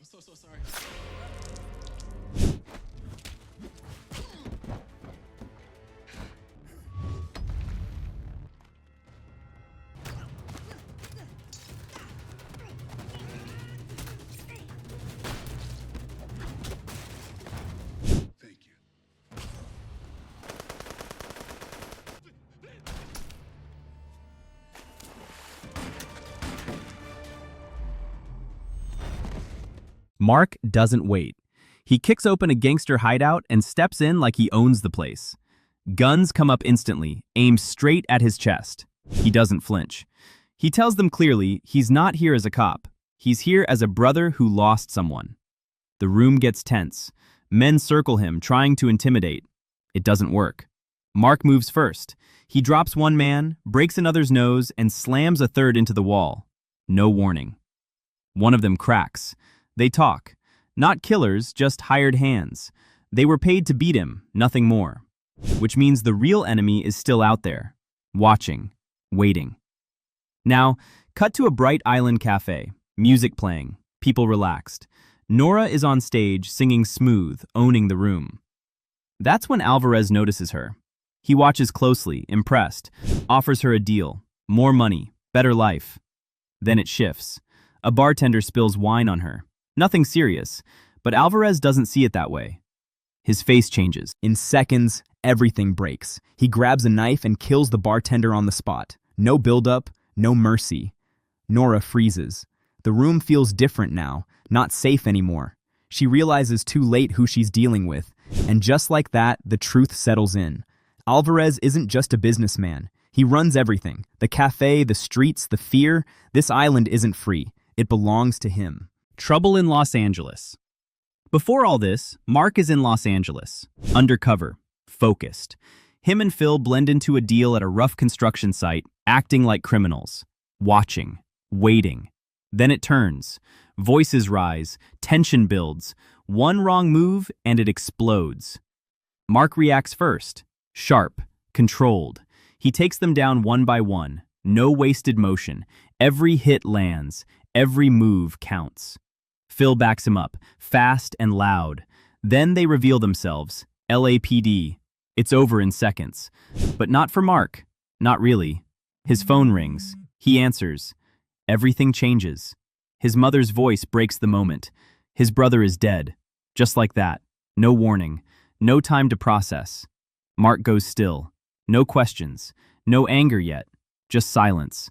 so sorry. Thank you. Mark doesn't wait. He kicks open a gangster hideout and steps in like he owns the place. Guns come up instantly, aimed straight at his chest. He doesn't flinch. He tells them clearly he's not here as a cop. He's here as a brother who lost someone. The room gets tense. Men circle him, trying to intimidate. It doesn't work. Mark moves first. He drops one man, breaks another's nose, and slams a third into the wall. No warning. One of them cracks. They talk. Not killers, just hired hands. They were paid to beat him, nothing more. Which means the real enemy is still out there, watching, waiting. Now, cut to a bright island cafe, music playing, people relaxed. Nora is on stage, singing smooth, owning the room. That's when Alvarez notices her. He watches closely, impressed, offers her a deal, more money, better life. Then it shifts. A bartender spills wine on her. Nothing serious, but Alvarez doesn't see it that way. His face changes. In seconds, everything breaks. He grabs a knife and kills the bartender on the spot. No buildup, no mercy. Nora freezes. The room feels different now, not safe anymore. She realizes too late who she's dealing with, and just like that, the truth settles in. Alvarez isn't just a businessman. He runs everything. The cafe, the streets, the fear. This island isn't free. It belongs to him. Trouble in Los Angeles. Before all this, Mark is in Los Angeles, undercover, focused. Him and Phil blend into a deal at a rough construction site, acting like criminals, watching, waiting. Then it turns. Voices rise, tension builds. One wrong move and it explodes. Mark reacts first, sharp, controlled. He takes them down one by one, no wasted motion. Every hit lands, every move counts. Phil backs him up, fast and loud. Then they reveal themselves, LAPD. It's over in seconds. But not for Mark. Not really. His phone rings. He answers. Everything changes. His mother's voice breaks the moment. His brother is dead. Just like that. No warning. No time to process. Mark goes still. No questions. No anger yet. Just silence.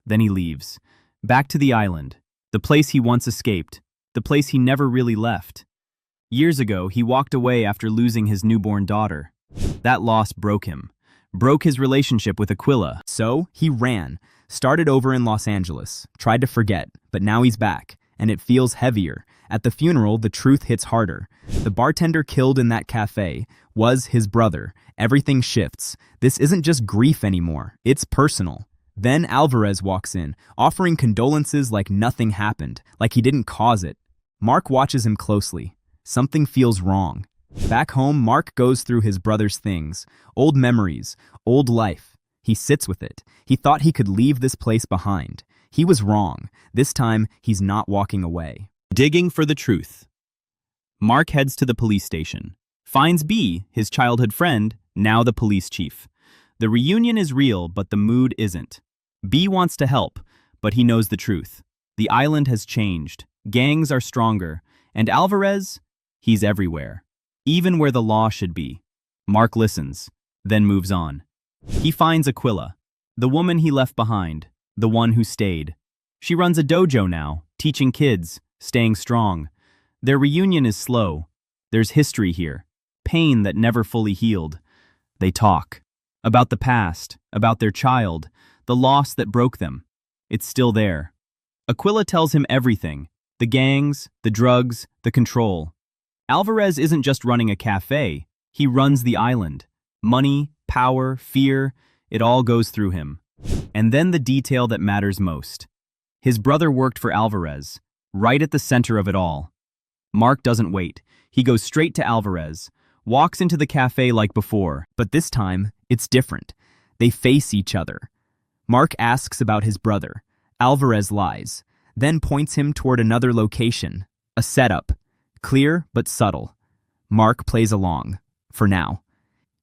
Then he leaves. Back to the island. The place he once escaped. The place he never really left. Years ago, he walked away after losing his newborn daughter. That loss broke him. Broke his relationship with Aquila. So, he ran. Started over in Los Angeles. Tried to forget, but now he's back. And it feels heavier. At the funeral, the truth hits harder. The bartender killed in that cafe was his brother. Everything shifts. This isn't just grief anymore. It's personal. Then Alvarez walks in, offering condolences like nothing happened, like he didn't cause it. Mark watches him closely. Something feels wrong. Back home, Mark goes through his brother's things, old memories, old life. He sits with it. He thought he could leave this place behind. He was wrong. This time, he's not walking away. Digging for the truth. Mark heads to the police station. Finds B, his childhood friend, now the police chief. The reunion is real, but the mood isn't. B wants to help, but he knows the truth. The island has changed. Gangs are stronger. And Alvarez? He's everywhere. Even where the law should be. Mark listens, then moves on. He finds Aquila, the woman he left behind, the one who stayed. She runs a dojo now, teaching kids, staying strong. Their reunion is slow. There's history here, pain that never fully healed. They talk. About the past, about their child, the loss that broke them. It's still there. Aquila tells him everything. The gangs, the drugs, the control. Alvarez isn't just running a cafe. He runs the island. Money, power, fear, it all goes through him. And then the detail that matters most. His brother worked for Alvarez, right at the center of it all. Mark doesn't wait. He goes straight to Alvarez, walks into the cafe like before. But this time, it's different. They face each other. Mark asks about his brother. Alvarez lies, then points him toward another location. A setup, clear but subtle. Mark plays along, for now.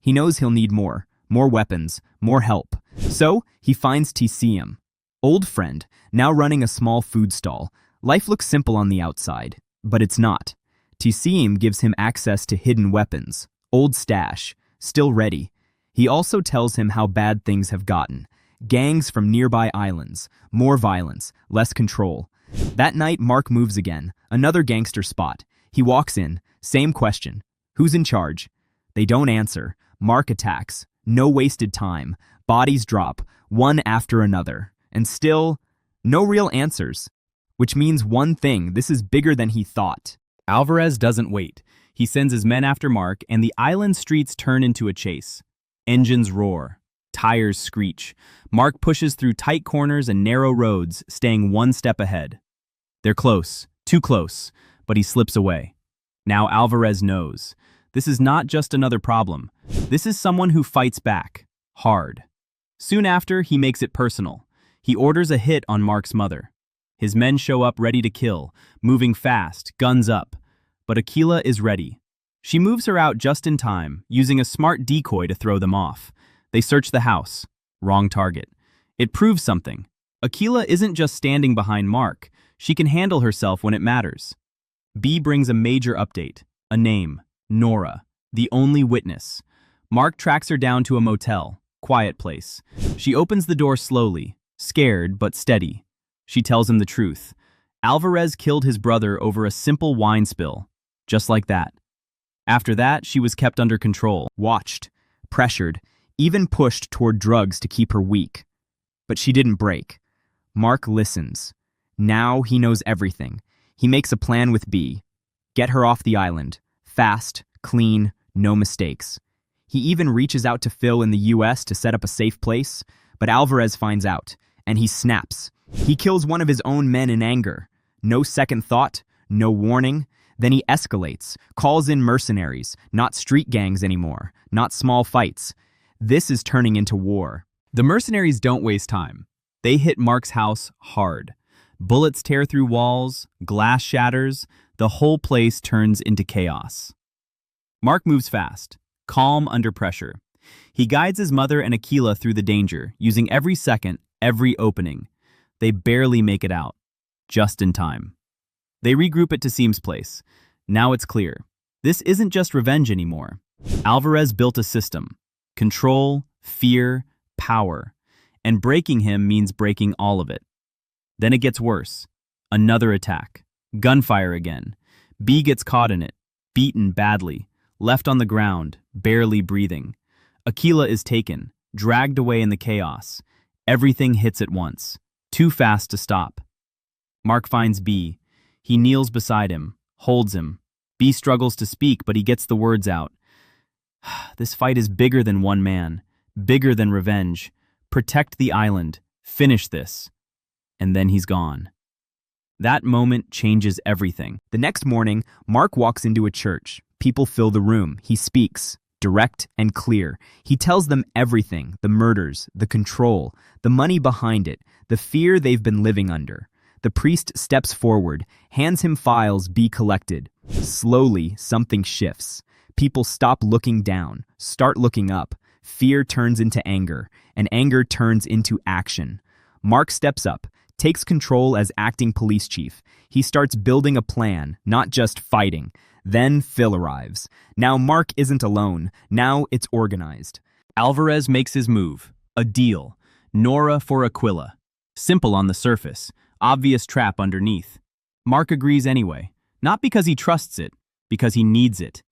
He knows he'll need more weapons, more help. So, he finds TCM. Old friend, now running a small food stall. Life looks simple on the outside, but it's not. TCM gives him access to hidden weapons, old stash, still ready. He also tells him how bad things have gotten. Gangs from nearby islands, more violence, less control. That night, Mark moves again, another gangster spot. He walks in, same question. Who's in charge? They don't answer. Mark attacks. No wasted time. Bodies drop, one after another. And still, no real answers. Which means one thing, this is bigger than he thought. Alvarez doesn't wait. He sends his men after Mark, and the island streets turn into a chase. Engines roar. Tires screech. Mark pushes through tight corners and narrow roads, staying one step ahead. They're close, too close, but he slips away. Now Alvarez knows. This is not just another problem. This is someone who fights back. Hard. Soon after, he makes it personal. He orders a hit on Mark's mother. His men show up ready to kill, moving fast, guns up. But Aquila is ready. She moves her out just in time, using a smart decoy to throw them off. They search the house. Wrong target. It proves something. Aquila isn't just standing behind Mark. She can handle herself when it matters. B brings a major update. A name. Nora. The only witness. Mark tracks her down to a motel. Quiet place. She opens the door slowly. Scared, but steady. She tells him the truth. Alvarez killed his brother over a simple wine spill. Just like that. After that, she was kept under control. Watched. Pressured. Even pushed toward drugs to keep her weak. But she didn't break. Mark listens. Now he knows everything. He makes a plan with B. Get her off the island. Fast, clean, no mistakes. He even reaches out to Phil in the US to set up a safe place, but Alvarez finds out, and he snaps. He kills one of his own men in anger. No second thought, no warning. Then he escalates, calls in mercenaries, not street gangs anymore, not small fights. This is turning into war. The mercenaries don't waste time. They hit Mark's house hard. Bullets tear through walls, glass shatters, the whole place turns into chaos. Mark moves fast, calm under pressure. He guides his mother and Aquila through the danger, using every second, every opening. They barely make it out, just in time. They regroup at Tassim's place. Now it's clear. This isn't just revenge anymore. Alvarez built a system. Control, fear, power. And breaking him means breaking all of it. Then it gets worse. Another attack. Gunfire again. B gets caught in it, beaten badly, left on the ground, barely breathing. Aquila is taken, dragged away in the chaos. Everything hits at once. Too fast to stop. Mark finds B. He kneels beside him, holds him. B struggles to speak, but he gets the words out. This fight is bigger than one man, bigger than revenge. Protect the island. Finish this. And then he's gone. That moment changes everything. The next morning, Mark walks into a church. People fill the room. He speaks, direct and clear. He tells them everything, the murders, the control, the money behind it, the fear they've been living under. The priest steps forward, hands him files be collected. Slowly, something shifts. People stop looking down, start looking up. Fear turns into anger, and anger turns into action. Mark steps up, takes control as acting police chief. He starts building a plan, not just fighting. Then Phil arrives. Now Mark isn't alone. Now it's organized. Alvarez makes his move. A deal. Nora for Aquila. Simple on the surface. Obvious trap underneath. Mark agrees anyway. Not because he trusts it, because he needs it.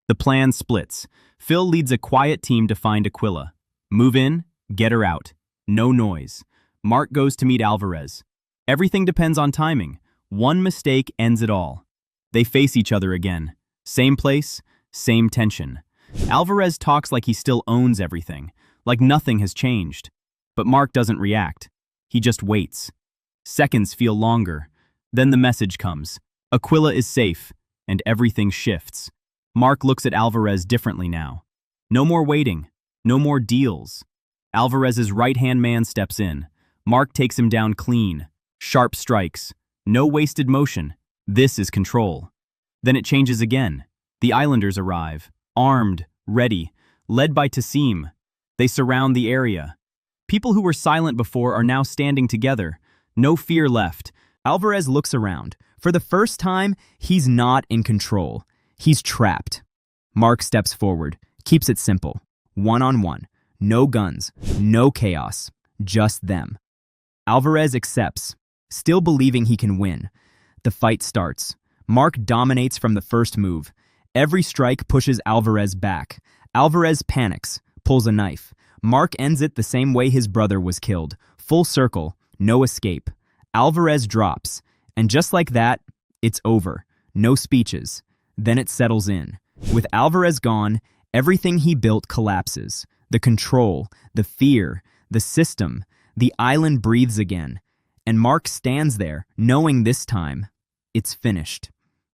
The plan splits. Phil leads a quiet team to find Aquila. Move in, get her out. No noise. Mark goes to meet Alvarez. Everything depends on timing. One mistake ends it all. They face each other again. Same place, same tension. Alvarez talks like he still owns everything, like nothing has changed. But Mark doesn't react. He just waits. Seconds feel longer. Then the message comes. Aquila is safe, and everything shifts. Mark looks at Alvarez differently now. No more waiting. No more deals. Alvarez's right-hand man steps in. Mark takes him down clean. Sharp strikes. No wasted motion. This is control. Then it changes again. The islanders arrive, armed, ready, led by Tassim. They surround the area. People who were silent before are now standing together. No fear left. Alvarez looks around. For the first time, he's not in control. He's trapped. Mark steps forward, keeps it simple. One-on-one. No guns, no chaos, just them. Alvarez accepts, still believing he can win. The fight starts. Mark dominates from the first move. Every strike pushes Alvarez back. Alvarez panics, pulls a knife. Mark ends it the same way his brother was killed. Full circle, no escape. Alvarez drops, and just like that, it's over. No speeches. Then it settles in. With Alvarez gone, everything he built collapses. The control, the fear, the system, the island breathes again. And Mark stands there, knowing this time, it's finished.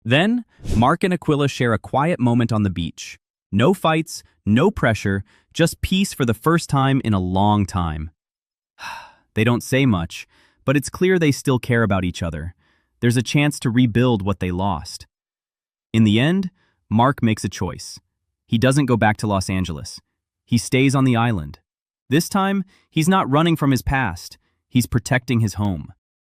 Then, Mark and Aquila share a quiet moment on the beach. No fights, no pressure, just peace for the first time in a long time. They don't say much, but it's clear they still care about each other. There's a chance to rebuild what they lost. In the end, Mark makes a choice. He doesn't go back to Los Angeles. He stays on the island. This time, he's not running from his past. He's protecting his home.